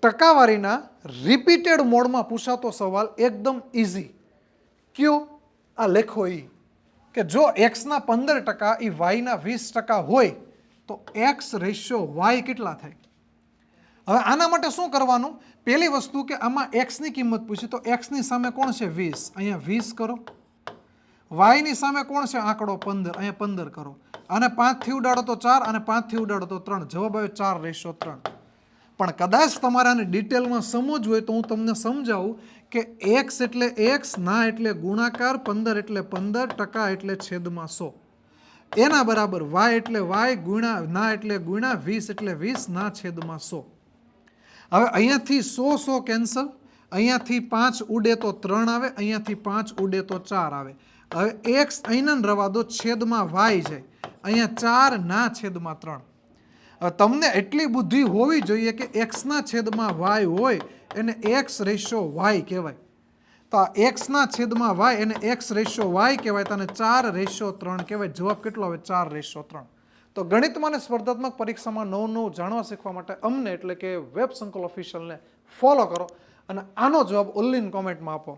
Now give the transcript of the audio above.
ટકાવારીના repeated મોડમાં પૂછાતો સવાલ એકદમ ઇઝી. કયો? આ લેખો કે જો એક્સના 15% એ વાયના 20% હોય તો એક્સ રેશિયો વાય કેટલા થાય? હવે આના માટે શું કરવાનું? પહેલી વસ્તુ કે આમાં એક્સની કિંમત પૂછી તો એક્સની સામે કોણ છે 20, અહીંયા 20 કરો. વાયની સામે કોણ છે આંકડો 15, અહીંયા 15 કરો. અને 5 થી ઉડાડો તો 4 અને 5 થી ઉડાડો તો 3. જવાબ આવે 4:3. પણ કદાચ તમારે આને ડિટેલમાં સમજવું હોય તો હું તમને સમજાવું કે એક્સ એટલે એક્સ, ના એટલે ગુણાકાર, 15 એટલે 15, ટકા એટલે છેદમાં 100. એના બરાબર વાય એટલે વાય, ગુણ્યા ના એટલે ગુણ્યા, 20 એટલે 20, ના છેદમાં 100. હવે અહીંયાથી 100 કેન્સલ, અહીંયાથી 5 ઉડે તો 3 આવે, અહીંયાથી 5 ઉડે તો 4 આવે. હવે એક્સ અહીંયા રવા દો, છેદમાં વાય જાય, અહીંયા 4 ના છેદમાં 3. હવે તમને એટલી બુદ્ધિ હોવી જોઈએ કે એક્સના છેદમાં વાય હોય એને એક્સ રેશિયો વાય કહેવાય. તો આ એક્સના છેદમાં વાય એને એક્સ રેશિયો વાય કહેવાય, તો આને 4:3 કહેવાય. જવાબ કેટલો આવે? 4:3. તો ગણિતમાં અને સ્પર્ધાત્મક પરીક્ષામાં નવું જાણવા શીખવા માટે અમને એટલે કે વેબ સંકુલ ઓફિશિયલને ફોલો કરો અને આનો જવાબ ઓનલાઈન કોમેન્ટમાં આપો.